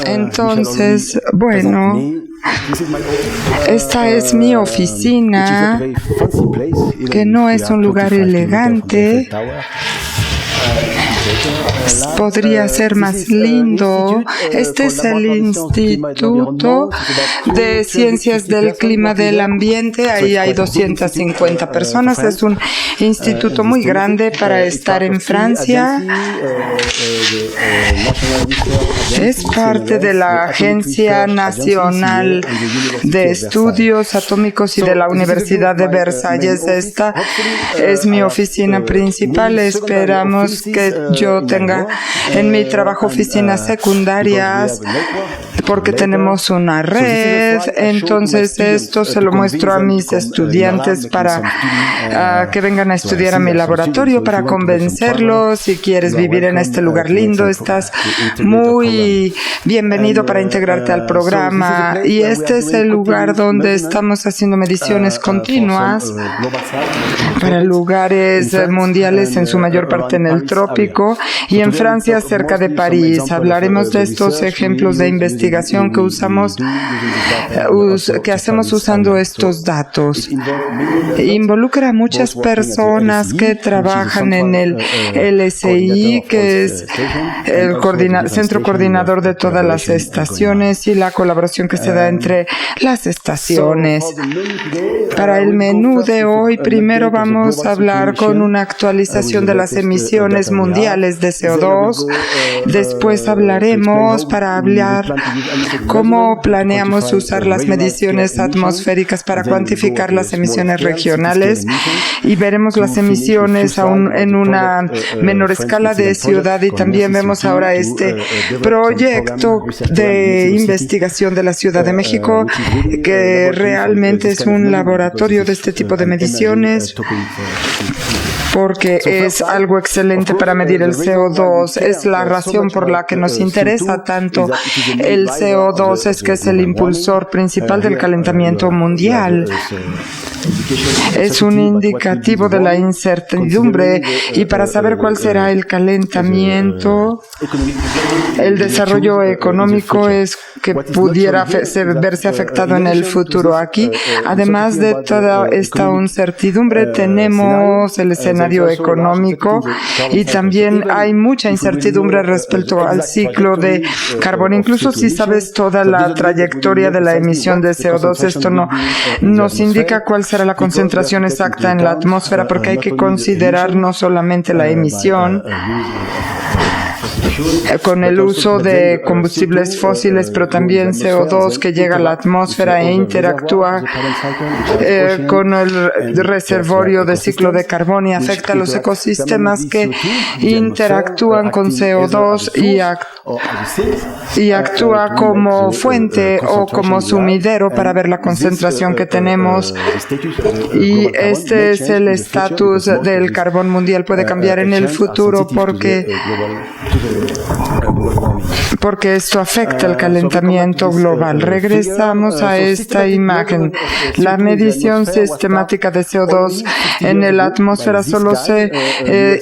Entonces, bueno, esta es mi oficina, que no es un lugar elegante. Podría ser más lindo. Este es el Instituto de Ciencias del Clima del Ambiente. Ahí hay 250 personas. Es un instituto muy grande para estar en Francia. Es parte de la Agencia Nacional de Estudios Atómicos y de la Universidad de Versalles. Esta es mi oficina principal. Esperamos que yo tenga en mi trabajo oficinas secundarias porque tenemos una red. Entonces esto se lo muestro a mis estudiantes para que vengan a estudiar a mi laboratorio, para convencerlos. Si quieres vivir en este lugar lindo, estás muy bienvenido para integrarte al programa. Y este es el lugar donde estamos haciendo mediciones continuas para lugares mundiales, en su mayor parte en el trópico, y en Francia, cerca de París. Hablaremos de estos ejemplos de investigación que hacemos usando estos datos. Involucra a muchas personas que trabajan en el LSI, que es el centro coordinador de todas las estaciones, y la colaboración que se da entre las estaciones. Para el menú de hoy, primero vamos a hablar con una actualización de las emisiones mundiales de CO2. Después hablaremos para hablar cómo planeamos usar las mediciones atmosféricas para cuantificar las emisiones regionales, y veremos las emisiones aún en una menor escala de ciudad, y también vemos ahora este proyecto de investigación de la Ciudad de México, que realmente es un laboratorio de este tipo de mediciones, porque es algo excelente para medir el CO2. Es la razón por la que nos interesa tanto el CO2, es que es el impulsor principal del calentamiento mundial. Es un indicativo de la incertidumbre, y para saber cuál será el calentamiento, el desarrollo económico es que pudiera verse afectado en el futuro. Aquí, además de toda esta incertidumbre, tenemos el escenario económico, y también hay mucha incertidumbre respecto al ciclo de carbono. Incluso si sabes toda la trayectoria de la emisión de CO2, esto no nos indica cuál será la concentración exacta en la atmósfera, porque hay que considerar no solamente la emisión con el uso de combustibles fósiles, pero también CO2 que llega a la atmósfera e interactúa con el reservorio de ciclo de carbono y afecta a los ecosistemas que interactúan con CO2 y actúa como fuente o como sumidero para ver la concentración que tenemos. Y este es el estatus del carbón mundial. Puede cambiar en el futuro porque esto afecta el calentamiento global. Regresamos a esta imagen. La medición sistemática de CO2 en la atmósfera solo se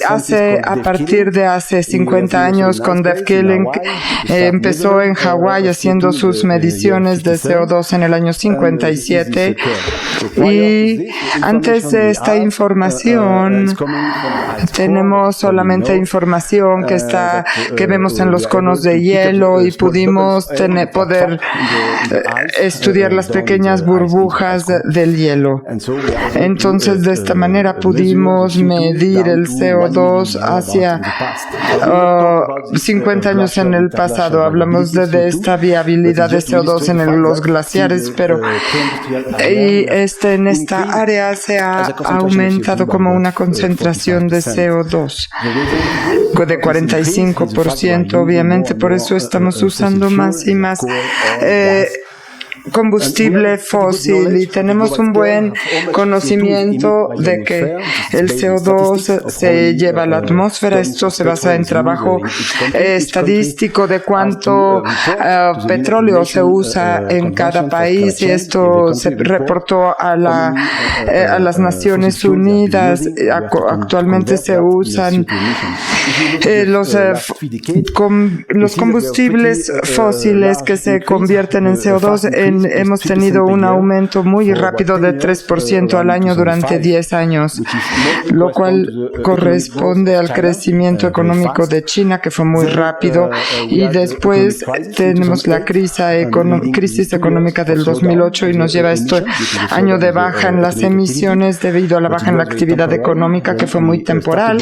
hace a partir de hace 50 años con Dave Killing. Empezó en Hawái haciendo sus mediciones de CO2 en el año 57. Y antes de esta información, tenemos solamente información que vemos en los conos de hielo, y pudimos poder estudiar las pequeñas burbujas del hielo. Entonces, de esta manera pudimos medir el CO2 hacia 50 años en el pasado. Hablamos de esta viabilidad de CO2 en los glaciares, pero en esta área se ha aumentado como una concentración de CO2 de 45%, obviamente. Por eso estamos usando más y más combustible fósil, y tenemos un buen conocimiento de que el CO2 se lleva a la atmósfera. Esto se basa en trabajo estadístico de cuánto petróleo se usa en cada país, y esto se reportó a las Naciones Unidas. Actualmente se usan los combustibles fósiles que se convierten en CO2, hemos tenido un aumento muy rápido de 3% al año durante 10 años, lo cual corresponde al crecimiento económico de China, que fue muy rápido, y después tenemos la crisis económica del 2008 y nos lleva a este año de baja en las emisiones debido a la baja en la actividad económica, que fue muy temporal,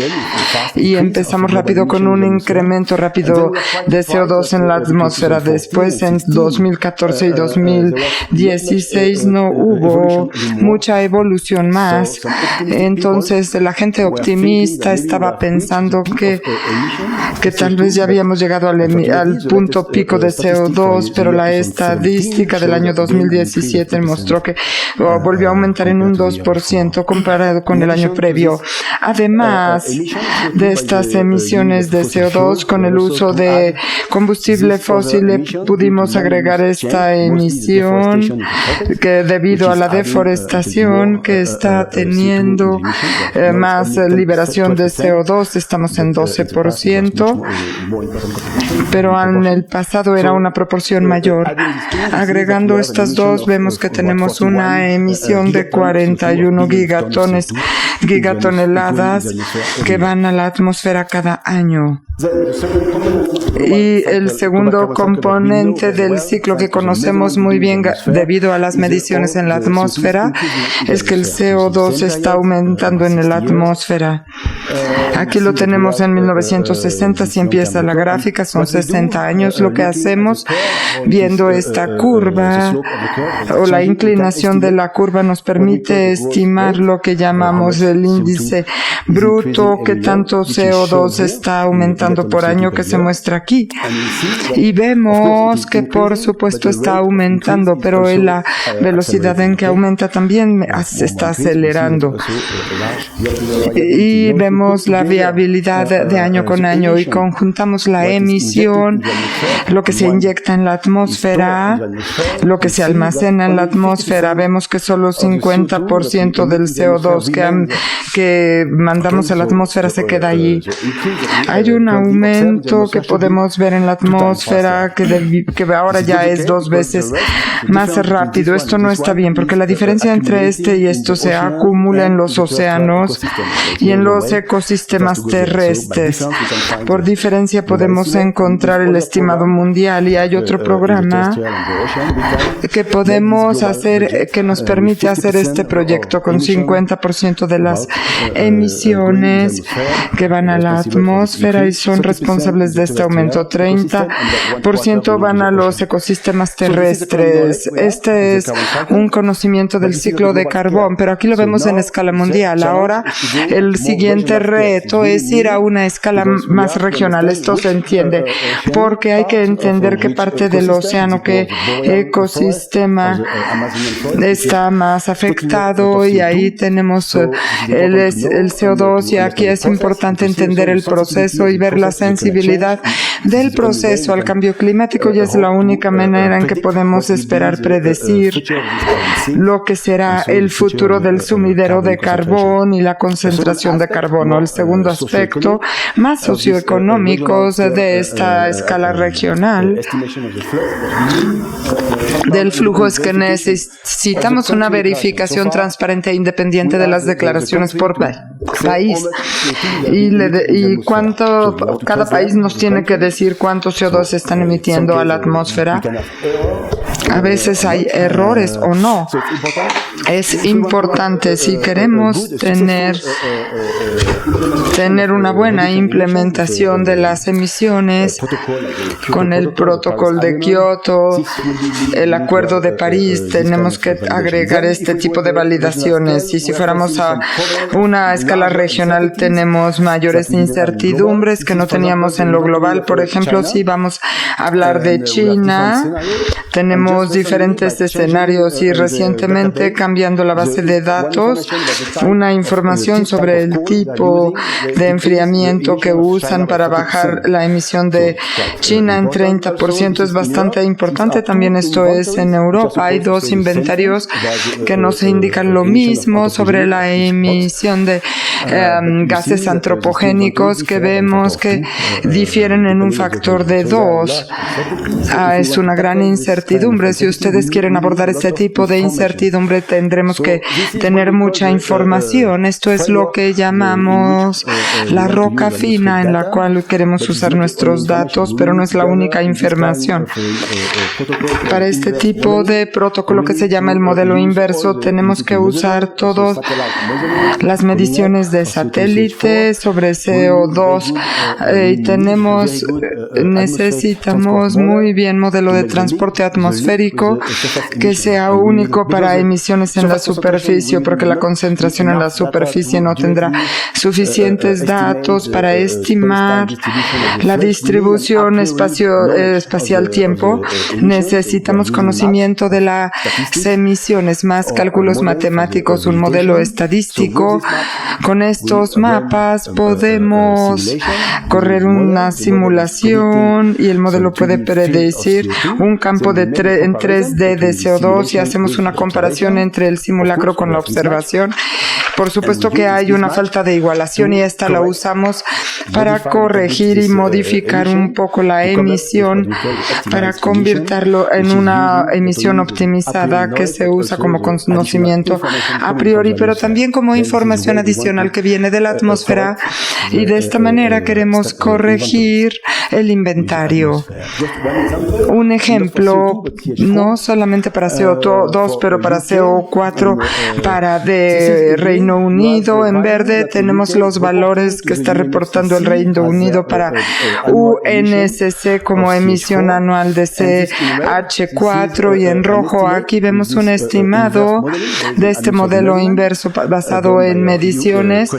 y empezamos rápido con un incremento rápido de CO2 en la atmósfera. Después, en 2014 y 2016 no hubo mucha evolución más. Entonces, la gente optimista estaba pensando que tal vez ya habíamos llegado al punto pico de CO2, pero la estadística del año 2017 mostró que volvió a aumentar en un 2% comparado con el año previo. Además de estas emisiones de CO2, con el uso de combustible fósil pudimos agregar esta emisión que debido a la deforestación que está teniendo más liberación de CO2, estamos en 12%, pero en el pasado era una proporción mayor. Agregando estas dos, vemos que tenemos una emisión de 41 gigatoneladas que van a la atmósfera cada año. Y el segundo componente del ciclo que conocemos muy bien debido a las mediciones en la atmósfera es que el CO2 está aumentando en la atmósfera. Aquí lo tenemos en 1960, si empieza la gráfica, son 60 años. Lo que hacemos viendo esta curva o la inclinación de la curva nos permite estimar lo que llamamos el índice bruto, que tanto CO2 está aumentando por año, que se muestra aquí. Y vemos que por supuesto está aumentando, pero la velocidad en que aumenta también se está acelerando. Y vemos la viabilidad de año con año y conjuntamos la emisión, lo que se inyecta en la atmósfera, lo que se almacena en la atmósfera. Vemos que solo 50% del CO2 que mandamos a la atmósfera se queda allí. Hay un aumento que podemos ver en la atmósfera que ahora ya es 2 veces más rápido. Esto no está bien porque la diferencia entre y esto se acumula en los océanos y en los ecosistemas terrestres. Por diferencia podemos encontrar el estimado mundial y hay otro programa que podemos hacer que nos permite hacer este proyecto con 50% de las emisiones que van a la atmósfera y son responsables de este aumento. 30% van a los ecosistemas terrestres. Este es un conocimiento del ciclo de carbón, pero aquí lo vemos en escala mundial. Ahora el siguiente reto es ir a una escala más regional. Esto se entiende porque hay que entender qué parte del océano, qué ecosistema está más afectado, y ahí tenemos el CO2, y aquí es importante entender el proceso y ver la sensibilidad del proceso al cambio climático, y es la única manera en que podemos esperar predecir lo que será el futuro del sumidero de carbón y la concentración de carbono. El segundo aspecto, más socioeconómicos de esta escala regional del flujo, es que necesitamos una verificación transparente e independiente de las declaraciones por país y cuánto cada país nos tiene que decir cuánto CO2 están emitiendo a la atmósfera. A veces hay errores o no. Es importante, si queremos tener una buena implementación de las emisiones con el protocolo de Kioto, el acuerdo de París, tenemos que agregar este tipo de validaciones. Y si fuéramos a una escala regional, tenemos mayores incertidumbres que no teníamos en lo global. Por ejemplo, si vamos a hablar de China, tenemos diferentes escenarios y recientemente, cambiando la base de datos, una información sobre el tipo de enfriamiento que usan para bajar la emisión de China en 30% es bastante importante. También esto es en Europa. Hay 2 inventarios que nos indican lo mismo sobre la emisión de gases antropogénicos que vemos que difieren en un factor de 2. Es una gran incertidumbre. Si ustedes quieren abordar este tipo de incertidumbre, tendremos que tener mucha información. Esto es lo que llamamos la roca fina en la cual queremos usar nuestros datos, pero no es la única información. Para este tipo de protocolo que se llama el modelo inverso, tenemos que usar todas las mediciones de satélite sobre CO2 y necesitamos muy bien modelo de transporte atmosférico que sea único para emisiones en la superficie, porque la concentración en la superficie no tendrá suficientes datos para estimar la distribución espacial-tiempo. Necesitamos conocimiento de las emisiones, más cálculos matemáticos, un modelo estadístico. Con estos mapas podemos correr una simulación y el modelo puede predecir un campo en 3D de CO2 y hacemos una comparación entre el simulacro con la observación. Por supuesto que hay una falta de igualación y esta la usamos para corregir y modificar un poco la emisión para convertirlo en una emisión optimizada que se usa como conocimiento a priori, pero también como información adicional que viene de la atmósfera, y de esta manera queremos corregir el inventario. Un ejemplo, no solamente para CO2, pero para CO4, para de Reino Unido. En verde tenemos los valores que está reportando el Reino Unido para UNSC como emisión anual de CH4, y en rojo aquí vemos un estimado de este modelo inverso basado en mediciones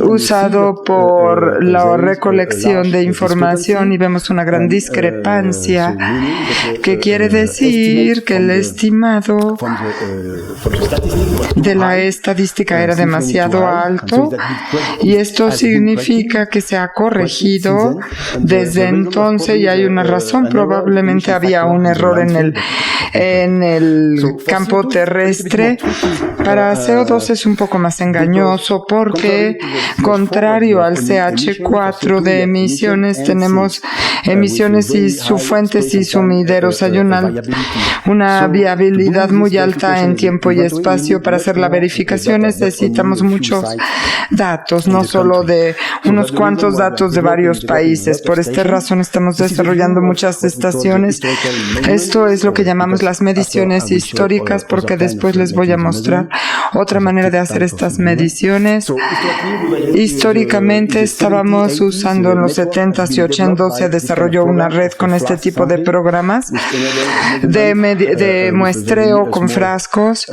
usado por la recolección de información, y vemos una gran discrepancia que quiere decir que el estimado de la estadística era demasiado alto, y esto significa que se ha corregido desde entonces, y hay una razón. Probablemente había un error en el campo terrestre. Para CO2 es un poco más engañoso porque, contrario al CH4 de emisiones, tenemos emisiones y fuentes y sumideros. Hay una viabilidad muy alta en tiempo y espacio. Para hacer la verificación necesitamos muchos datos, no solo de unos cuantos datos de varios países. Por esta razón estamos desarrollando muchas estaciones. Esto es lo que llamamos las mediciones históricas, porque después les voy a mostrar otra manera de hacer estas mediciones. Históricamente estábamos usando en los 70s y 80s, se desarrolló una red con este tipo de programas de muestreo con frascos,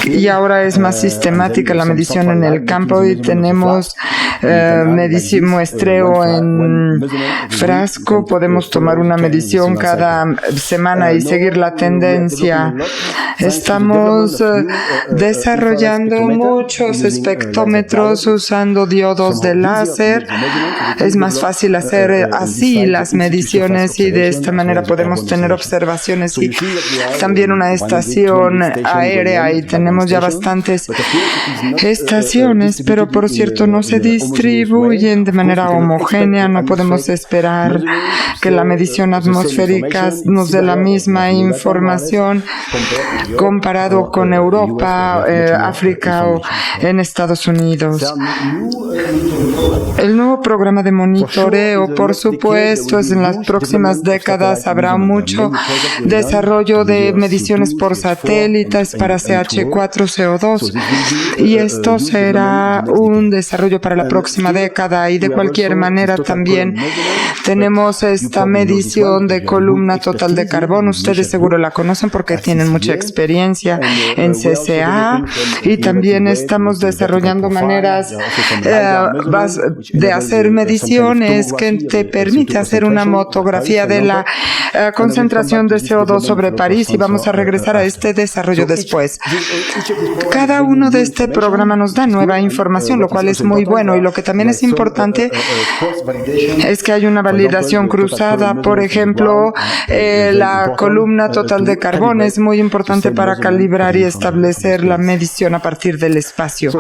y ahora es más sistemática la medición en el campo, y tenemos muestreo en frasco. Podemos tomar una medición cada semana y seguir la tendencia. Estamos desarrollando muchos espectrómetros usando diodos de láser. Es más fácil hacer así las mediciones, y de esta manera podemos tener observaciones y también una estación aérea, y tenemos ya bastantes estaciones, pero por cierto no se distribuyen de manera homogénea. No podemos esperar que la medición atmosférica nos dé la misma información comparado con Europa, África o en Estados Unidos. El nuevo programa de monitoreo, por supuesto, en las próximas décadas habrá mucho desarrollo de mediciones por satélites para CH4, CO2, y esto será un desarrollo para la próxima década. Y de cualquier manera también tenemos esta medición de columna total de carbono. Ustedes seguro la conocen porque tienen mucha experiencia en CCA, y también estamos desarrollando maneras de hacer mediciones que te permite hacer una motografía de la concentración de CO2 sobre París, y vamos a regresar a este desarrollo después. después. Cada uno de este programa nos da nueva información, lo cual es muy bueno, y lo que también es importante es que hay una validación cruzada. Por ejemplo, la columna total de carbón es muy importante para calibrar y establecer la medición a partir del espacio.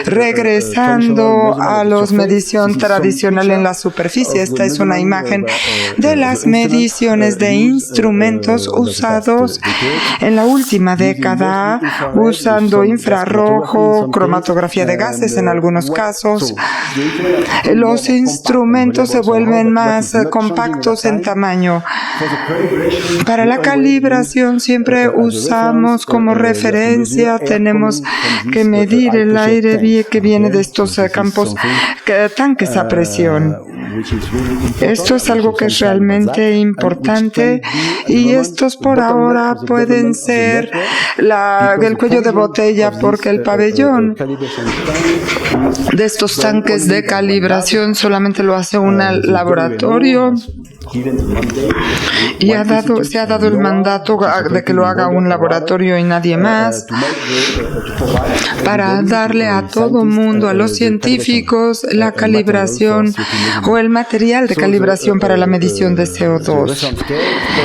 Regresando a la medición tradicional en la superficie, esta es una imagen de las mediciones de instrumentos usados en la última década, usando infrarrojo, cromatografía de gases en algunos casos. Los instrumentos se vuelven más compactos en tamaño. Para la calibración siempre usamos como referencia, tenemos que medir el aire que viene de estos campos, tanques a presión. Esto es algo que es realmente importante, y estos por ahora pueden ser el cuello de botella, porque el pabellón de estos tanques de calibración solamente lo hace un laboratorio, y se ha dado el mandato de que lo haga un laboratorio y nadie más, para darle a todo mundo, a los científicos, la calibración o el material de calibración para la medición de CO2.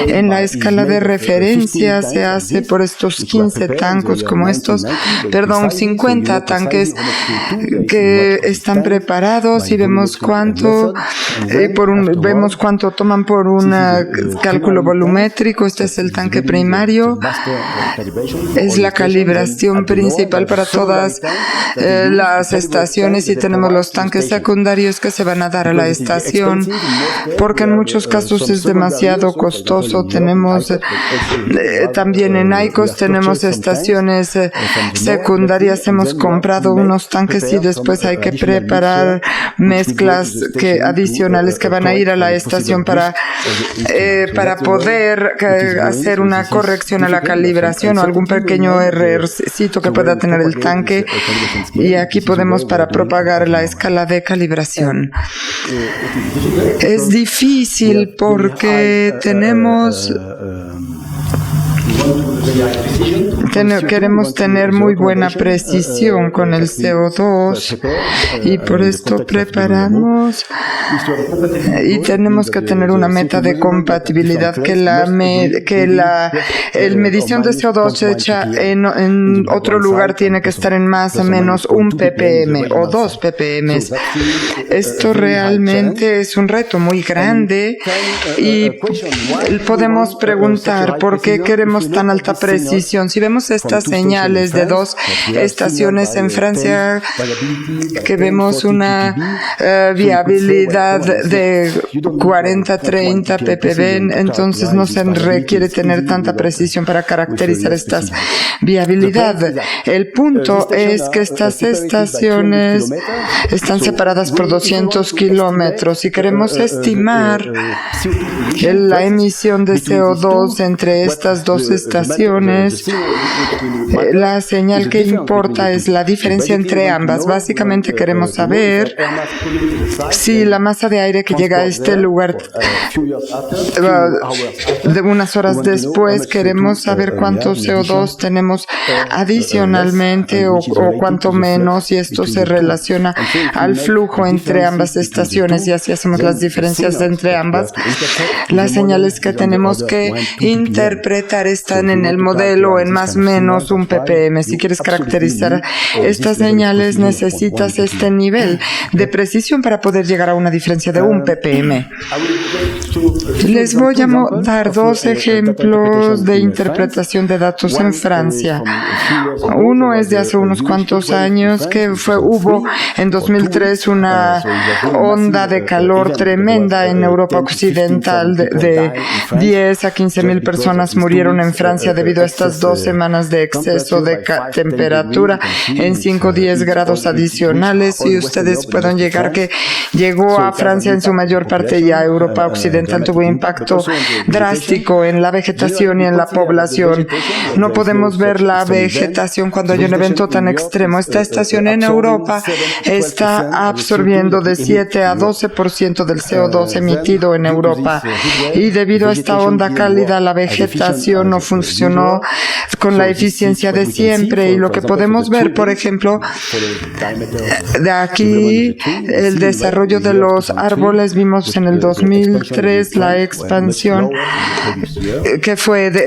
En la escala de referencia se hace por estos 15 tanques como estos, 50 tanques que están preparados, y vemos cuánto toman por un cálculo volumétrico. Este es el tanque primario. Es la calibración principal para todas las estaciones, y tenemos los tanques secundarios que se van a dar a la estación, porque en muchos casos es demasiado costoso. Tenemos también en ICOS tenemos estaciones secundarias. Hemos comprado unos tanques y después hay que preparar mezclas adicionales que van a ir a la estación para poder hacer una corrección a la calibración o algún pequeño errorcito que pueda tener el tanque, y aquí podemos para propagar la escala de calibración. Es difícil porque queremos tener muy buena precisión con el CO2, y por esto preparamos y tenemos que tener una meta de compatibilidad, que la medición de CO2 hecha en otro lugar tiene que estar en más o menos 1 ppm o 2 ppm. Esto realmente es un reto muy grande, y podemos preguntar por qué queremos tan alta precisión. Si vemos estas señales de 2 estaciones en Francia, que vemos una viabilidad de 40-30 ppb, entonces no se requiere tener tanta precisión para caracterizar esta viabilidad. El punto es que estas estaciones están separadas por 200 kilómetros, y queremos estimar la emisión de CO2 entre estas dos estaciones. La señal que importa es la diferencia entre ambas. Básicamente queremos saber si la masa de aire que llega a este lugar de unas horas después, queremos saber cuánto CO2 tenemos adicionalmente o cuánto menos, y esto se relaciona al flujo entre ambas estaciones, y así hacemos las diferencias entre ambas. Las señales que tenemos que interpretar están en el modelo en más o menos 1 ppm. Si quieres caracterizar estas señales, necesitas este nivel de precisión para poder llegar a una diferencia de 1 ppm. Les voy a dar 2 ejemplos de interpretación de datos en Francia. Uno es de hace unos cuantos años, que hubo en 2003 una onda de calor tremenda en Europa Occidental. De 10 a 15 mil personas murieron en Francia debido a estas 2 semanas de exceso de temperatura en 5 o 10 grados adicionales, y ustedes pueden llegar que llegó a Francia en su mayor parte, y a Europa Occidental tuvo impacto drástico en la vegetación y en la población. No podemos ver la vegetación cuando hay un evento tan extremo. Esta estación en Europa está absorbiendo de 7 a 12% del CO2 emitido en Europa, y debido a esta onda cálida la vegetación no funcionó con la eficiencia de siempre. Y lo que podemos ver, por ejemplo, de aquí, el desarrollo de los árboles, vimos en el 2003 la expansión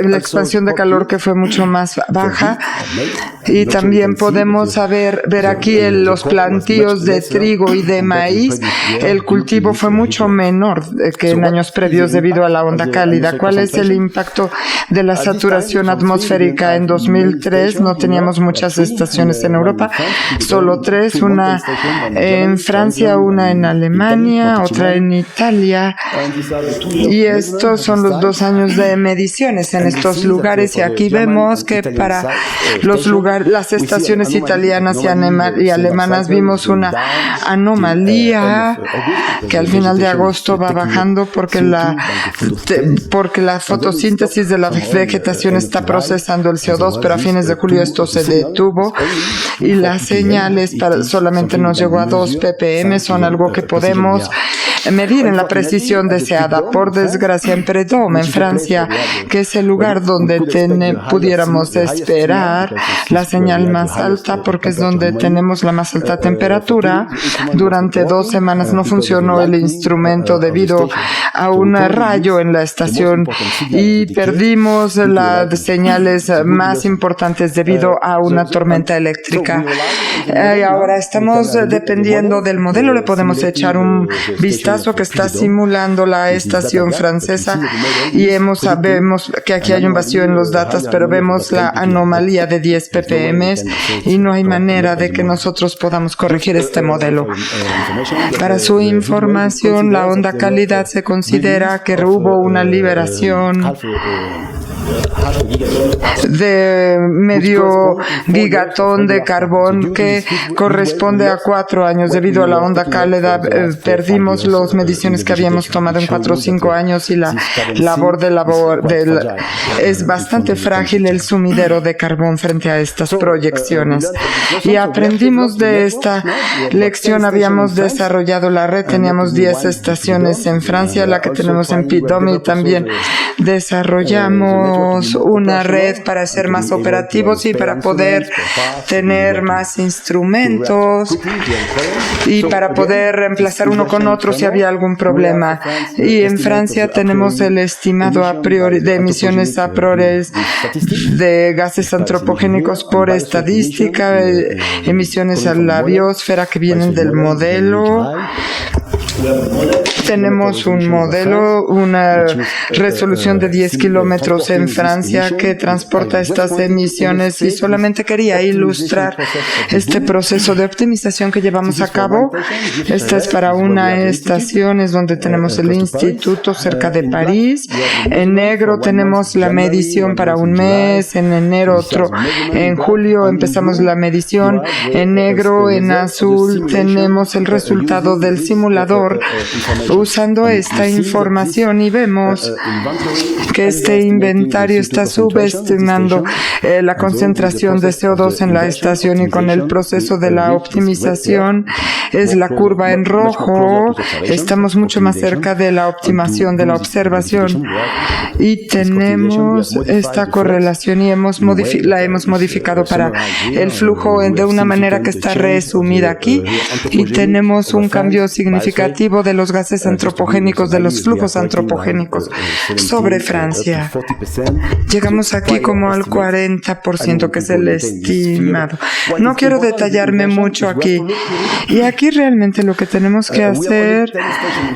la expansión de calor que fue mucho más baja, y también podemos ver aquí los plantíos de trigo y de maíz. El cultivo fue mucho menor que en años previos debido a la onda cálida. ¿Cuál es el impacto de la saturación atmosférica? En 2003 no teníamos muchas estaciones en Europa, solo 3, una en Francia, una en Alemania, otra en Italia, y estos son los 2 años de mediciones en estos lugares. Y aquí vemos que para las estaciones italianas y alemanas vimos una anomalía que al final de agosto va bajando porque la fotosíntesis de la vegetación está procesando el CO2, pero a fines de julio esto se detuvo y las señales solamente nos llegó a 2 ppm, son algo que podemos medir en la precisión deseada. Por desgracia, en Prud'homme, en Francia, que es el lugar donde pudiéramos esperar la señal más alta, porque es donde tenemos la más alta temperatura, durante 2 semanas no funcionó el instrumento debido a un rayo en la estación y perdimos las señales más importantes debido a una tormenta eléctrica. Y ahora estamos dependiendo del modelo. Le podemos echar un vistazo que está simulando la estación francesa y vemos que aquí hay un vacío en los datos, pero vemos la anomalía de 10 ppm y no hay manera de que nosotros podamos corregir este modelo. Para su información, la onda cálida se considera que hubo una liberación de medio gigatón de carbón que corresponde a 4 años. Debido a la onda cálida perdimos las mediciones que habíamos tomado en 4 o 5 años y la labor es bastante frágil el sumidero de carbón frente a estas proyecciones. Y aprendimos de esta lección. Habíamos desarrollado la red, teníamos 10 estaciones en Francia, la que tenemos en Prud'homme, y también desarrollamos una red para ser más operativos y para poder tener más instrumentos y para poder reemplazar uno con otro si había algún problema. Y en Francia tenemos el estimado a priori de emisiones a priori de gases antropogénicos por estadística, emisiones a la biosfera que vienen del modelo. Tenemos un modelo, una resolución de 10 kilómetros en Francia que transporta estas emisiones, y solamente quería ilustrar este proceso de optimización que llevamos a cabo. Esta es para una estación, es donde tenemos el instituto cerca de París. En negro tenemos la medición para un mes, en enero otro, en julio empezamos la medición. En negro, en azul tenemos el resultado del simulador usando esta información, y vemos que este inventario está subestimando la concentración de CO2 en la estación, y con el proceso de la optimización es la curva en rojo. Estamos mucho más cerca de la optimización de la observación y tenemos esta correlación y la hemos modificado para el flujo de una manera que está resumida aquí, y tenemos un cambio significativo de los gases antropogénicos, de los flujos antropogénicos sobre Francia. Llegamos aquí como al 40%, que es el estimado. No quiero detallarme mucho aquí. Y aquí realmente lo que tenemos que hacer,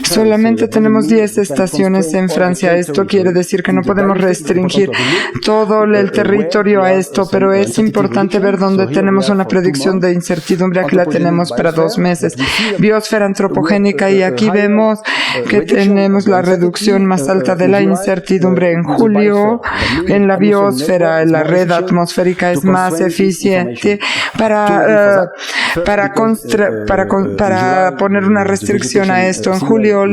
solamente tenemos 10 estaciones en Francia. Esto quiere decir que no podemos restringir todo el territorio a esto, pero es importante ver dónde tenemos una predicción de incertidumbre. Aquí la tenemos para 2 meses. Biosfera antropogénica, y aquí vemos que tenemos la reducción más alta de la incertidumbre en julio. En la biosfera, la red atmosférica es más eficiente para para poner una restricción a esto. En julio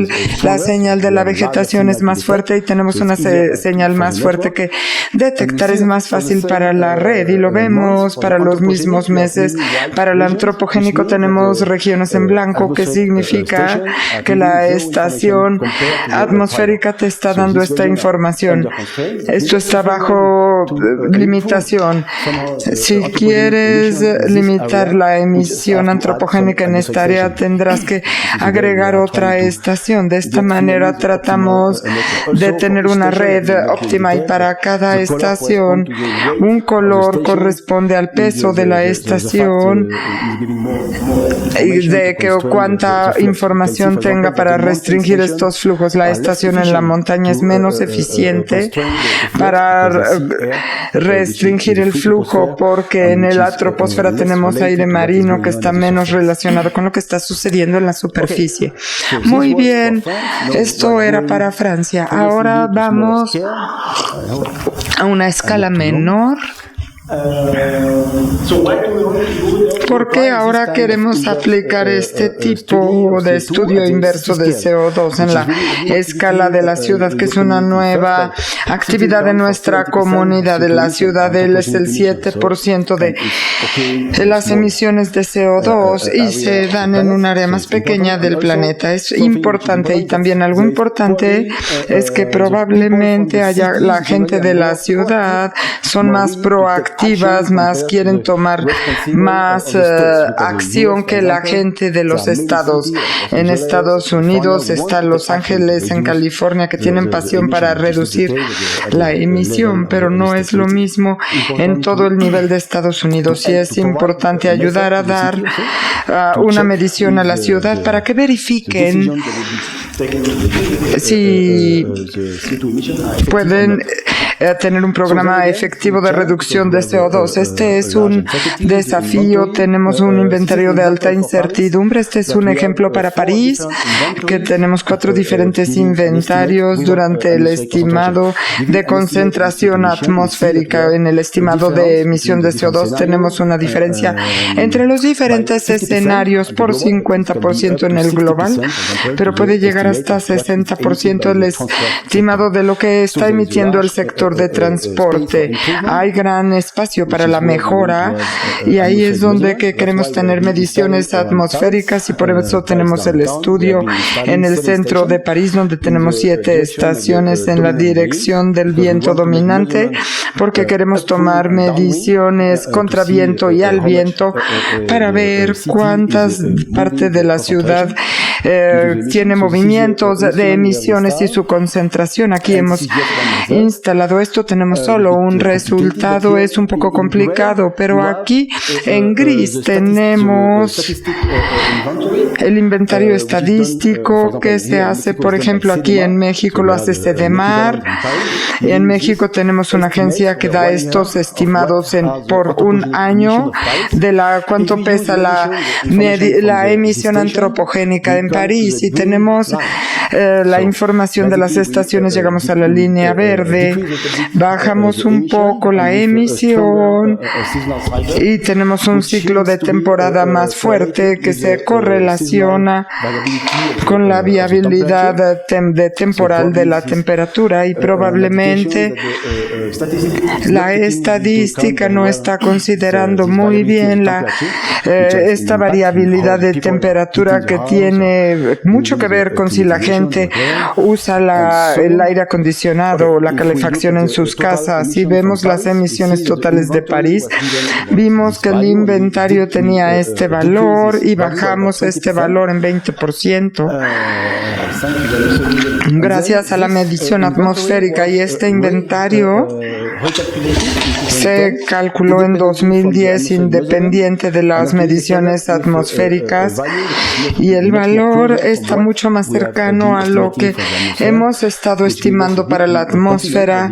la señal de la vegetación es más fuerte y tenemos una señal más fuerte que detectar. Es más fácil para la red y lo vemos para los mismos meses. Para el antropogénico tenemos regiones en blanco, que significa que la estación atmosférica te está dando esta información. Esto está bajo limitación. Si quieres limitar la emisión antropogénica en esta área, tendrás que agregar otra estación. De esta manera tratamos de tener una red óptima y para cada estación un color corresponde al peso de la estación y de que cuánta información tenga para restringir estos flujos. La estación en la montaña es menos eficiente para restringir el flujo porque en la troposfera tenemos aire marino que está menos relacionado con lo que está sucediendo en la superficie. Muy bien, esto era para Francia. Ahora vamos a una escala menor. ¿Por qué ahora queremos aplicar este tipo de estudio inverso de CO2 en la escala de la ciudad, que es una nueva actividad de nuestra comunidad? De la ciudad es el 7% de las emisiones de CO2 y se dan en un área más pequeña del planeta. Es importante y también algo importante es que probablemente la gente de la ciudad son más proactivas, más quieren tomar más acción que la gente de los estados. En Estados Unidos está Los Ángeles, en California, que tienen pasión para reducir la emisión, pero no es lo mismo en todo el nivel de Estados Unidos y es importante ayudar a dar una medición a la ciudad para que verifiquen si pueden tener un programa efectivo de reducción de CO2. Este es un desafío. Tenemos un inventario de alta incertidumbre. Este es un ejemplo para París, que tenemos 4 diferentes inventarios durante el estimado de concentración atmosférica. En el estimado de emisión de CO2 tenemos una diferencia entre los diferentes escenarios por 50% en el global, pero puede llegar hasta 60% el estimado de lo que está emitiendo el sector de transporte. Hay gran espacio para la mejora y ahí es donde queremos tener mediciones atmosféricas y por eso tenemos el estudio en el centro de París, donde tenemos 7 estaciones en la dirección del viento dominante, porque queremos tomar mediciones contra viento y al viento para ver cuántas parte de la ciudad tiene movimientos de emisiones y su concentración. Aquí hemos instalado esto, tenemos solo un resultado, es un poco complicado, pero aquí en gris tenemos el inventario estadístico que se hace, por ejemplo, aquí en México lo hace CDMAR. En México tenemos una agencia que da estos estimados por un año de cuánto pesa la emisión antropogénica en París, y tenemos la información de las estaciones. Llegamos a la línea verde, bajamos un poco la emisión y tenemos un ciclo de temporada más fuerte que se correlaciona con la viabilidad temporal de la temperatura, y probablemente la estadística no está considerando muy bien esta variabilidad de temperatura, que tiene mucho que ver con si la gente usa el aire acondicionado o la calefacción en sus casas. Si vemos las emisiones totales de París, vimos que el inventario tenía este valor y bajamos este valor en 20%. Gracias a la medición atmosférica, y este inventario se calculó en 2010 independiente de las mediciones atmosféricas, y el valor está mucho más cercano a lo que hemos estado estimando para la atmósfera,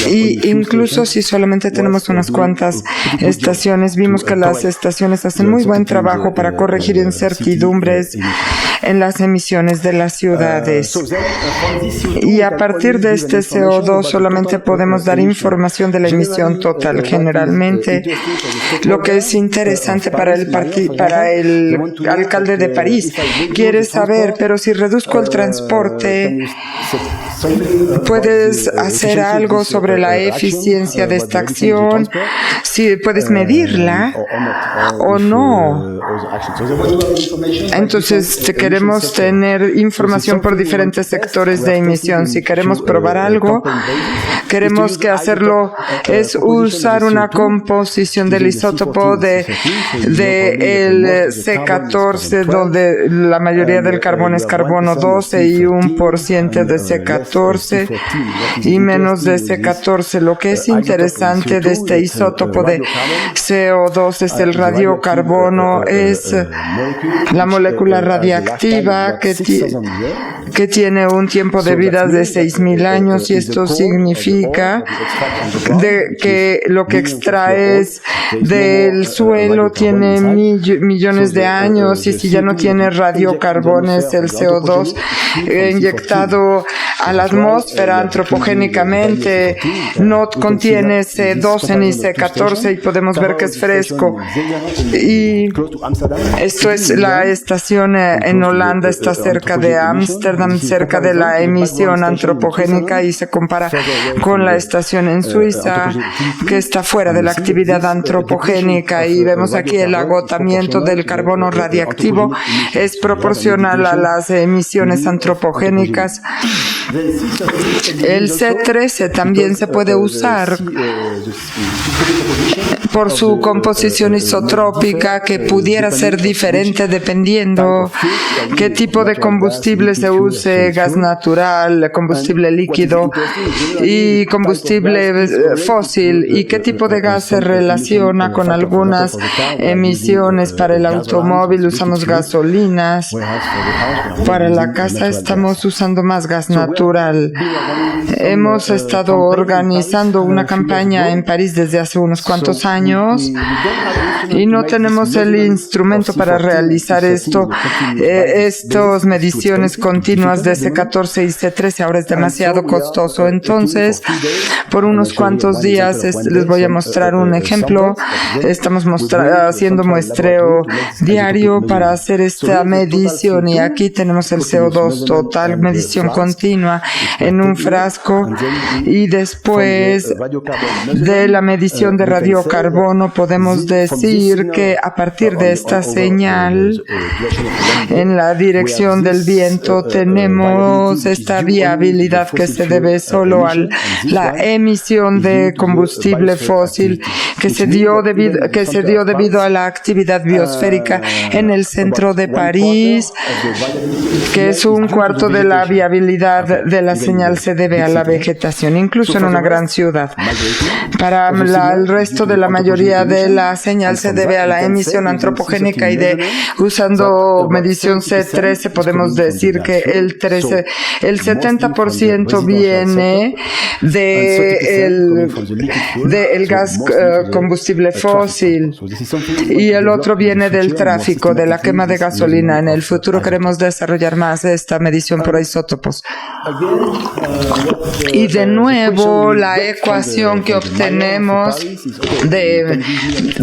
y incluso si solamente tenemos unas cuantas estaciones, vimos que las estaciones hacen muy buen trabajo para corregir incertidumbres en las emisiones de las ciudades. Y a partir de este CO2 solamente podemos dar información de la emisión total. Generalmente, lo que es interesante para el alcalde de París quiere saber, pero si reduzco el transporte, ¿puedes hacer algo sobre la eficiencia de esta acción? Si puedes medirla o no. Entonces, queremos tener información por diferentes sectores de emisión. Si queremos probar algo, queremos que hacerlo es usar una composición del isótopo de el C14, donde la mayoría del carbono es carbono 12 y 1% de C14 y menos de C14. Lo que es interesante de este isótopo de CO2 es el radiocarbono, es la molécula radiactiva que tiene un tiempo de vida de 6.000 años, y esto significa que lo que extraes del suelo tiene millones de años, y si ya no tiene radiocarbones, el CO2 inyectado a la atmósfera antropogénicamente no contiene C12 ni C14 y podemos ver que es fresco. Y esto es la estación en Holanda, está cerca de Ámsterdam, cerca de la emisión antropogénica, y se compara con la estación en Suiza, que está fuera de la actividad antropogénica, y vemos aquí el agotamiento del carbono radiactivo es proporcional a las emisiones antropogénicas. El C13 también se puede usar por su composición isotrópica, que pudiera ser diferente dependiendo qué tipo de combustible se use: gas natural, combustible líquido y combustible fósil, y qué tipo de gas se relaciona con algunas emisiones. Para el automóvil usamos gasolinas, para la casa estamos usando más gas natural. Hemos estado organizando una campaña en París desde hace unos cuantos años y no tenemos el instrumento para realizar estas mediciones continuas de C14 y C13. Ahora es demasiado costoso. Entonces, por unos cuantos días les voy a mostrar un ejemplo. Estamos haciendo muestreo diario para hacer esta medición, y aquí tenemos el CO2 total, medición continua en un frasco, y después de la medición de radiocarbono podemos decir que a partir de esta señal en la dirección del viento tenemos esta viabilidad que se debe solo a la emisión de combustible fósil que se dio debido a la actividad biosférica en el centro de París, que es un cuarto de la viabilidad de la señal se debe a la vegetación, incluso en una gran ciudad. Para el resto de la mayoría de la señal se debe a la emisión antropogénica, y usando medición C13 podemos decir que el 70% viene del gas combustible fósil, y el otro viene del tráfico, de la quema de gasolina. En el futuro queremos desarrollar más esta medición por isótopos. Y de nuevo, la ecuación que obtenemos de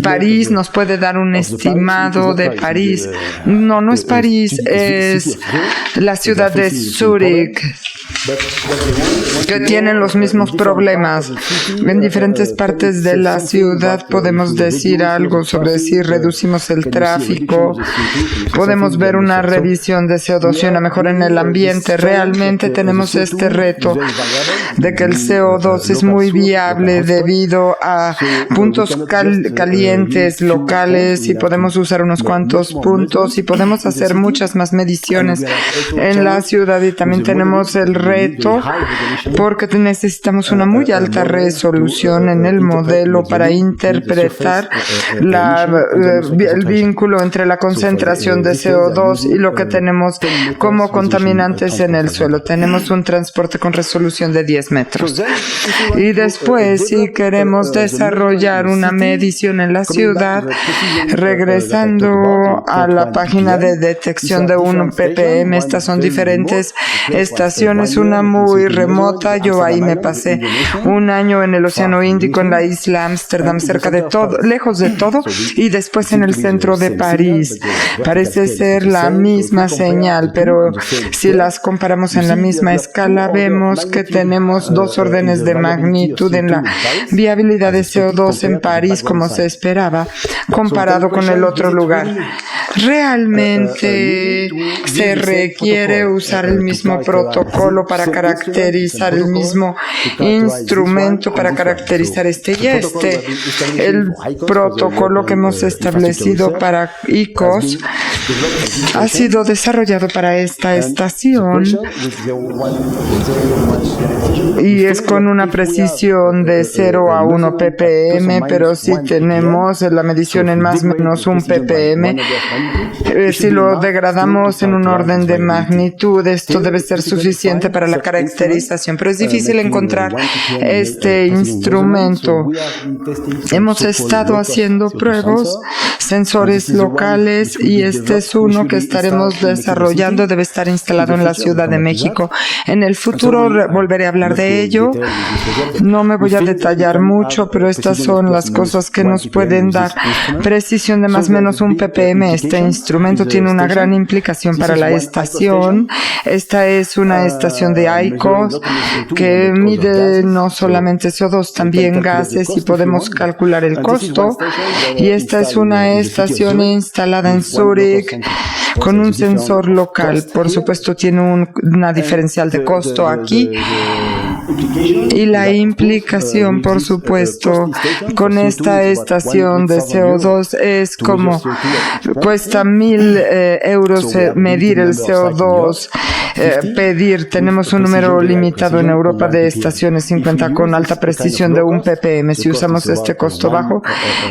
París nos puede dar un estimado de París. No es París, es la ciudad de Zúrich, que tienen los mismos problemas. En diferentes partes de la ciudad podemos decir algo sobre si reducimos el tráfico, podemos ver una revisión de CO2 y una mejora en el ambiente. Realmente tenemos este reto de que el CO2 es muy viable debido a puntos calientes locales, y podemos usar unos cuantos puntos y podemos hacer muchas más mediciones en la ciudad. Y también tenemos el reto porque necesitamos una muy alta resolución en el modelo para interpretar el vínculo entre la concentración de CO2 y lo que tenemos como contaminantes en el suelo. Tenemos un transporte con resolución de 10 metros. Y después, si queremos desarrollar una medición en la ciudad, Regresando a la página de detección de 1 ppm, estas son diferentes estaciones, una muy remota, yo ahí me pasé un año en el Océano Índico, en la isla Ámsterdam, cerca de todo, lejos de todo, y después en el centro de París. Parece ser la misma señal, pero si las comparamos en la misma escala, vemos que tenemos 2 órdenes de magnitud en la viabilidad de CO2 en París, como se esperaba, comparado con el otro lugar. Realmente se requiere usar el mismo protocolo para caracterizar el mismo instrumento para caracterizar este y este. El protocolo que hemos establecido para IQOS ha sido desarrollado para esta estación y es con una precisión de 0 a 1 ppm, pero si tenemos la medición en más o menos 1 ppm, si lo degradamos en un orden de magnitud, esto debe ser suficiente para la caracterización, pero es difícil encontrar este instrumento. Hemos estado haciendo pruebas, sensores locales, y este es uno que estaremos desarrollando, debe estar instalado en la Ciudad de México. En el futuro volveré a hablar de ello. No me voy a detallar mucho, pero estas son las cosas que nos pueden dar precisión de más o menos 1 ppm. Este instrumento tiene una gran implicación para la estación. Esta es una estación de IQOS que mide no solamente CO2, también gases, y podemos calcular el costo. Y esta es una estación instalada en Zúrich con un sensor local. Por supuesto, tiene una diferencial de costo aquí. Y la implicación, por supuesto, con esta estación de CO2 es como cuesta 1.000 euros medir el CO2, tenemos un número limitado en Europa de estaciones 50 con alta precisión de 1 ppm. Si usamos este costo bajo,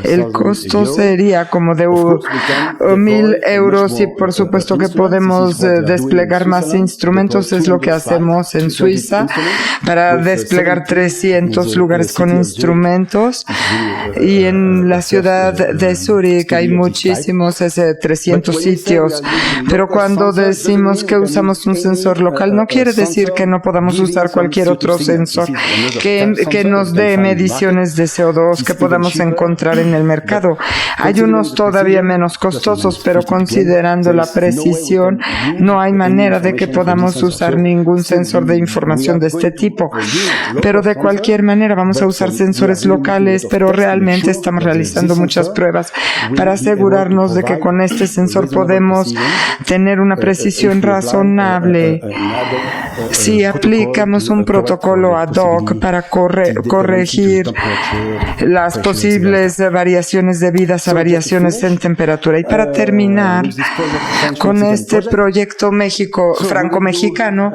el costo sería como de 1.000 euros, y por supuesto que podemos desplegar más instrumentos. Es lo que hacemos en Suiza para desplegar 300 lugares con instrumentos, y en la ciudad de Zúrich hay muchísimos 300 sitios. Pero cuando decimos que usamos un sensor local, no quiere decir que no podamos usar cualquier otro sensor que nos dé mediciones de CO2 que podamos encontrar en el mercado. Hay unos todavía menos costosos, pero considerando la precisión, no hay manera de que podamos usar ningún sensor de información de este tipo. Pero de cualquier manera vamos a usar sensores locales, pero realmente estamos realizando muchas pruebas para asegurarnos de que con este sensor podemos tener una precisión razonable. Si aplicamos un protocolo ad hoc para corregir las posibles variaciones debidas a variaciones en temperatura. Y para terminar con este proyecto franco-mexicano,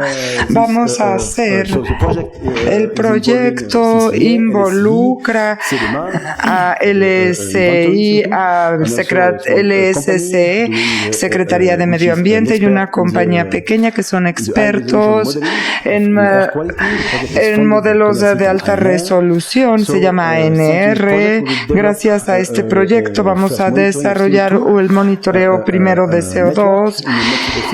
vamos a hacer el proyecto involucra a LSI, a LSCE, Secretaría de Medio Ambiente, y una compañía pequeña que son expertos en modelos de alta resolución, se llama ANR. Gracias a este proyecto vamos a desarrollar el monitoreo primero de CO2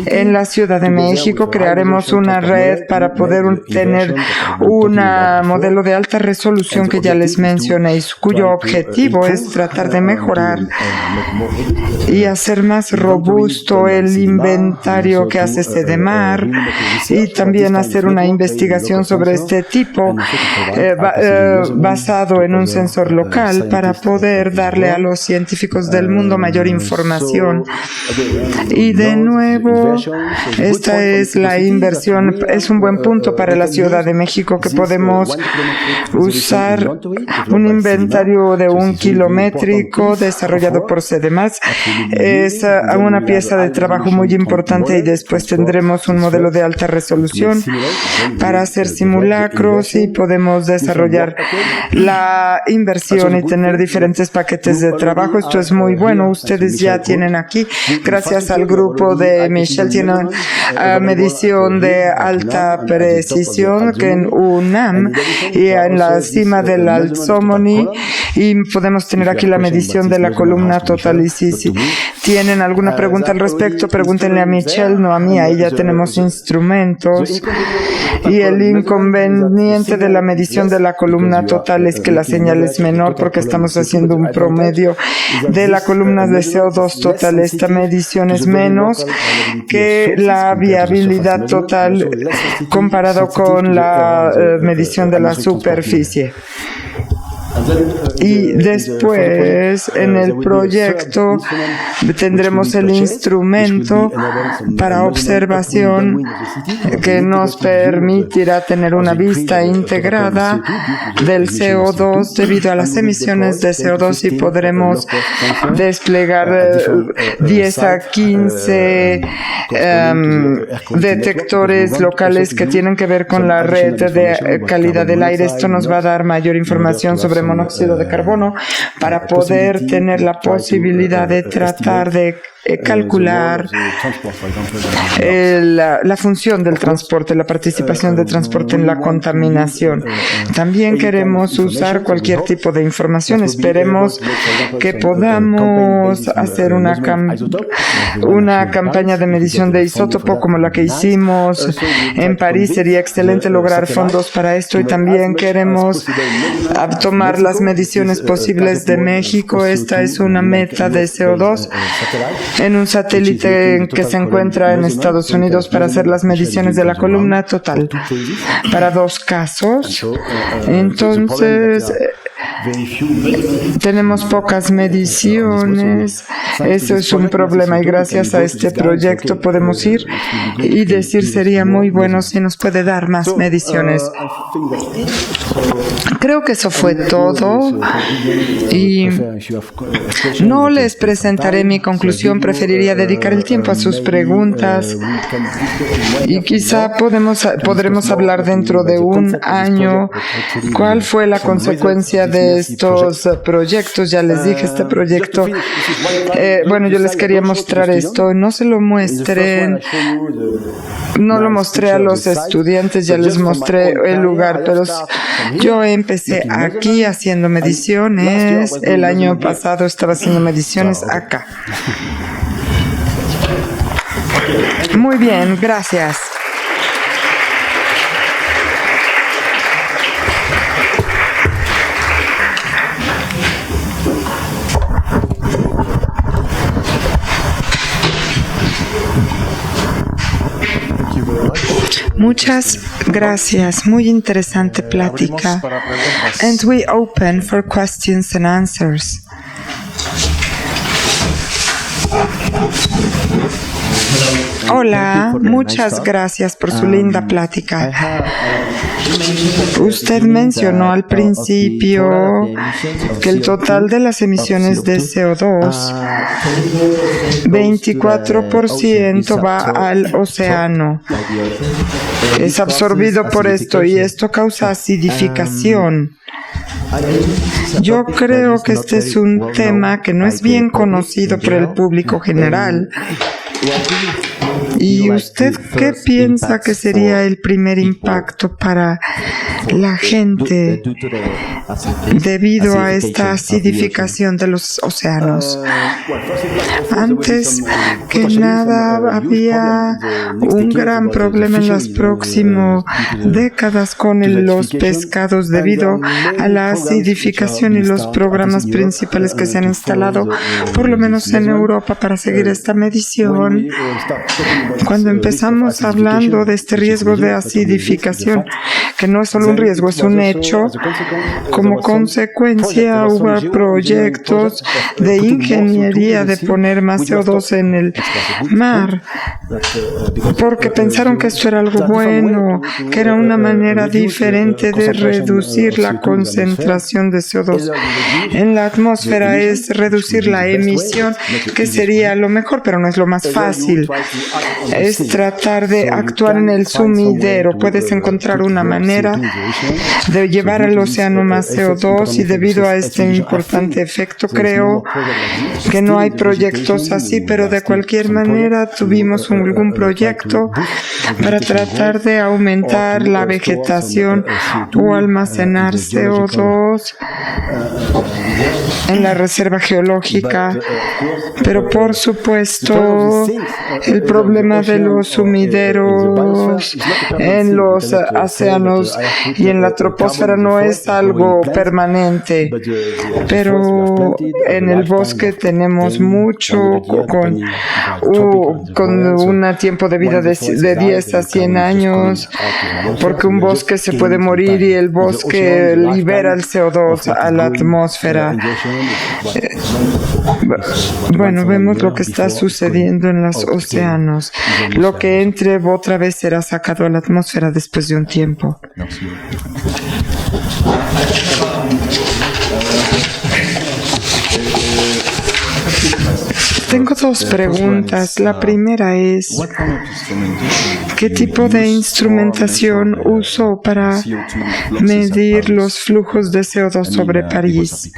en la Ciudad de México. Crearemos una red para poder tener un modelo de alta resolución que ya les mencioné, cuyo objetivo es tratar de mejorar y hacer más robusto el inventario que hace CEDEMAR, y también hacer una investigación sobre este tipo basado en un sensor local para poder darle a los científicos del mundo mayor información. Y de nuevo, esta es la inversión, es un buen punto para la Ciudad de México, que podemos usar un inventario de 1 kilométrico desarrollado por CEDEMAR. Es una pieza de trabajo muy importante, y después tendremos un modelo de alta resolución solución para hacer simulacros y podemos desarrollar la inversión y tener diferentes paquetes de trabajo. Esto es muy bueno. Ustedes ya tienen aquí, gracias al grupo de Michelle, tienen medición de alta precisión que en UNAM y en la cima del Alzomoni, y podemos tener aquí la medición de la columna total. Y si tienen alguna pregunta al respecto, pregúntenle a Michelle, no a mí. Ahí ya tenemos instrumentos. Y el inconveniente de la medición de la columna total es que la señal es menor porque estamos haciendo un promedio de la columna de CO2 total. Esta medición es menos que la viabilidad total comparado con la medición de la superficie. Y después en el proyecto tendremos el instrumento para observación que nos permitirá tener una vista integrada del CO2 debido a las emisiones de CO2, y podremos desplegar 10 a 15 detectores locales que tienen que ver con la red de calidad del aire. Esto nos va a dar mayor información sobre monóxido de carbono para poder tener la posibilidad de tratar de calcular la función del transporte, la participación del transporte en la contaminación. También queremos usar cualquier tipo de información. Esperemos que podamos hacer una campaña de medición de isótopo como la que hicimos en París. Sería excelente lograr fondos para esto, y también queremos tomar las mediciones posibles de México. Esta es una meta de CO2 en un satélite que se encuentra en Estados Unidos para hacer las mediciones de la columna total para 2 casos. Entonces, tenemos pocas mediciones. Eso es un problema, y gracias a este proyecto podemos ir y decir, sería muy bueno si nos puede dar más mediciones. Creo que eso fue todo, y no les presentaré mi conclusión. Preferiría dedicar el tiempo a sus preguntas, y quizá podremos hablar dentro de un año cuál fue la consecuencia de estos proyectos. Ya les dije, este proyecto, bueno, yo les quería mostrar esto. No se lo muestren, no lo mostré a los estudiantes, ya les mostré el lugar, pero yo empecé aquí haciendo mediciones. El año pasado estaba haciendo mediciones acá. Muy bien, gracias. Muchas gracias. Muy interesante plática. And we open for questions and answers. Hola, muchas gracias por su linda plática. Usted mencionó al principio que el total de las emisiones de CO2, 24% va al océano. Es absorbido por esto, y esto causa acidificación. Yo creo que este es un tema que no es bien conocido por el público general. ¿Y usted qué piensa que sería el primer impacto para la gente debido a esta acidificación de los océanos? Antes que nada, había un gran problema en las próximas décadas con los pescados debido a la acidificación, y los programas principales que se han instalado, por lo menos en Europa, para seguir esta medición. Cuando empezamos hablando de este riesgo de acidificación, que no es solo un riesgo, es un hecho, como consecuencia hubo proyectos de ingeniería de poner más CO2 en el mar, porque pensaron que esto era algo bueno, que era una manera diferente de reducir la concentración de CO2 en la atmósfera, es reducir la emisión, que sería lo mejor, pero no es lo más fácil. es tratar de actuar en el sumidero. Puedes encontrar una manera de llevar al océano más CO2 y debido a este importante efecto creo que no hay proyectos así, pero de cualquier manera tuvimos algún proyecto para tratar de aumentar la vegetación o almacenar CO2 en la reserva geológica, pero por supuesto el problema de los sumideros en los océanos y en la troposfera no es algo permanente, pero en el bosque tenemos mucho con un tiempo de vida de 10 a 100 años, porque un bosque se puede morir y el bosque libera el CO2 a la atmósfera. Bueno, vemos lo que está sucediendo en los océanos. Lo que entre otra vez será sacado a la atmósfera después de un tiempo. Tengo dos preguntas. La primera es, ¿qué tipo de instrumentación usó para medir los flujos de CO2 sobre París?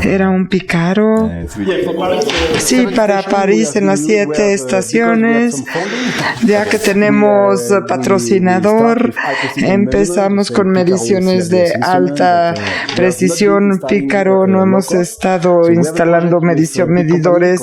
¿Era un Picaro? Sí, para París en las 7 estaciones. Ya que tenemos patrocinador, empezamos con mediciones de alta precisión. Picaro no hemos estado instalando medidores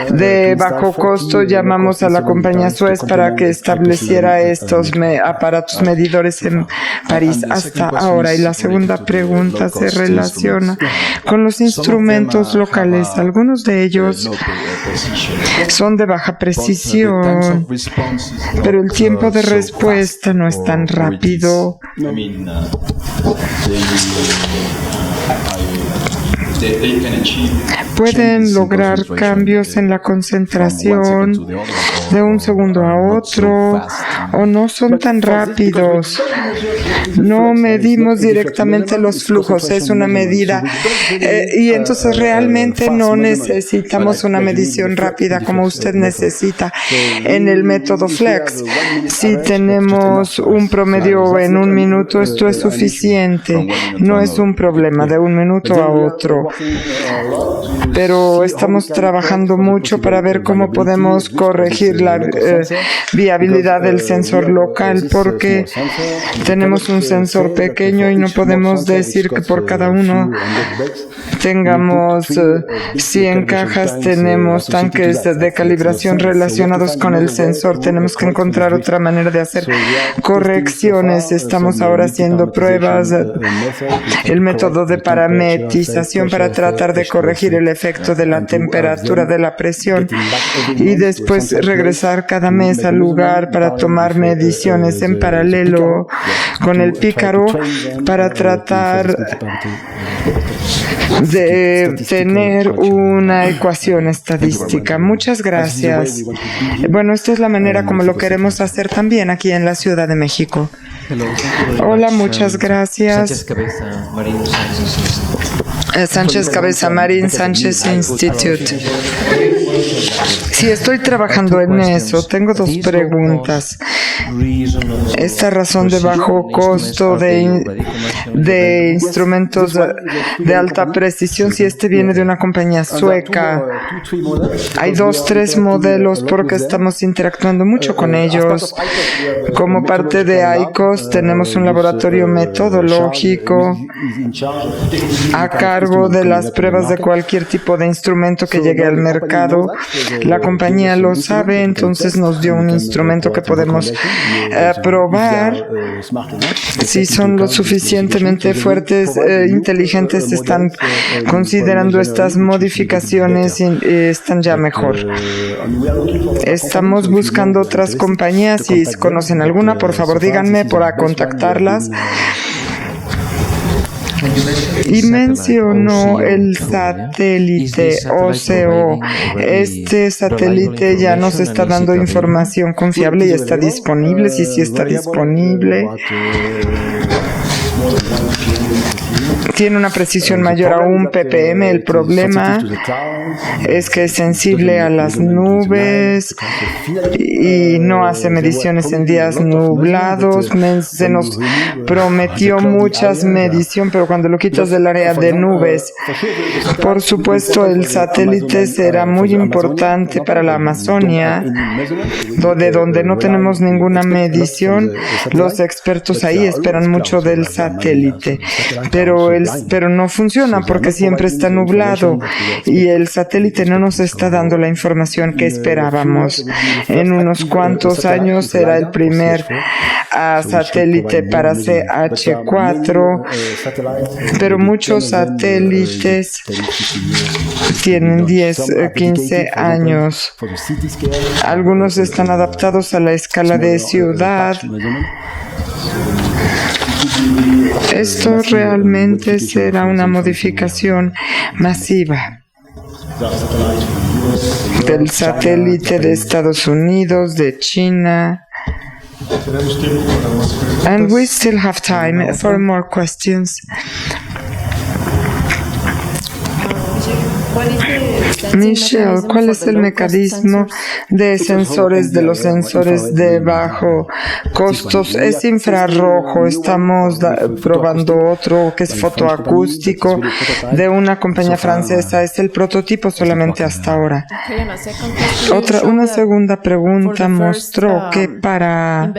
de bajo costo. Llamamos a la compañía Suez para que estableciera estos aparatos medidores en París hasta ahora. Y la segunda pregunta se relaciona con los instrumentos locales. Algunos de ellos son de baja precisión, pero el tiempo de respuesta no es tan rápido. Pueden lograr cambios en la concentración de un segundo a otro o no son tan rápidos. No medimos directamente los flujos, es una medida y entonces realmente no necesitamos una medición rápida como usted necesita en el método Flex. Si tenemos un promedio en un minuto, esto es suficiente, no es un problema de un minuto a otro. Pero estamos trabajando mucho para ver cómo podemos corregir la viabilidad del sensor local, porque tenemos un sensor pequeño y no podemos decir que por cada uno tengamos 100 cajas, tenemos tanques de calibración relacionados con el sensor. Tenemos que encontrar otra manera de hacer correcciones. Estamos ahora haciendo pruebas, el método de parametrización para tratar de corregir el efecto de la temperatura de la presión y después regresar cada mes al lugar para tomar mediciones en paralelo con el Picaro para tratar de tener una ecuación estadística. Muchas gracias. Bueno, esta es la manera como lo queremos hacer también aquí en la Ciudad de México. Hola, muchas gracias. Sánchez Cabeza Marín, Sánchez Institute. Sí, estoy trabajando en eso. Tengo dos preguntas. Esta razón de bajo costo de instrumentos de alta precisión, si este viene de una compañía sueca, hay 2-3 modelos porque estamos interactuando mucho con ellos. Como parte de ICOS tenemos un laboratorio metodológico a cargo de las pruebas de cualquier tipo de instrumento que llegue al mercado. La compañía lo sabe, entonces nos dio un instrumento que podemos probar si son lo suficientemente fuertes, inteligentes, están considerando estas modificaciones y están ya mejor. Estamos buscando otras compañías. Si conocen alguna, por favor díganme para contactarlas. Y mencionó el satélite OCO. Este satélite ya nos está dando información confiable y está disponible. Sí está disponible. tiene una precisión mayor a 1 ppm. El problema es que es sensible a las nubes y no hace mediciones en días nublados. Se nos prometió muchas mediciones, pero cuando lo quitas del área de nubes, por supuesto el satélite será muy importante para la Amazonia, donde no tenemos ninguna medición. Los expertos ahí esperan mucho del satélite, pero no funciona porque siempre está nublado y el satélite no nos está dando la información que esperábamos. En unos cuantos años será el primer satélite para CH4, pero muchos satélites tienen 10, 15 años. Algunos están adaptados a la escala de ciudad. Esto realmente será una modificación masiva del satélite de Estados Unidos, de China. And we still have time for more questions. Michelle, ¿cuál es el mecanismo de los sensores de bajo costos? Es infrarrojo. Estamos probando otro que es fotoacústico de una compañía francesa. Es el prototipo solamente hasta ahora. Una segunda pregunta mostró que para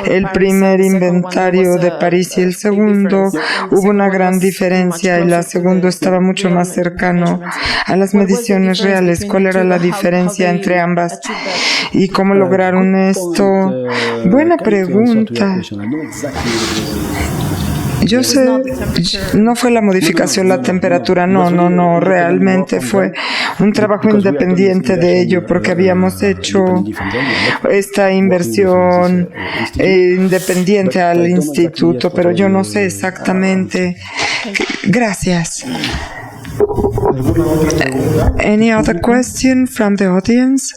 el primer inventario de París y el segundo hubo una gran diferencia y el segundo estaba mucho más cercano a las mediciones reales. ¿Cuál era la diferencia entre ambas? ¿Y cómo lograron esto? Buena pregunta. Yo sé, no fue la modificación, la temperatura, no, realmente fue un trabajo independiente de ello, porque habíamos hecho esta inversión independiente al instituto, pero yo no sé exactamente. Gracias. Any other question from the audience?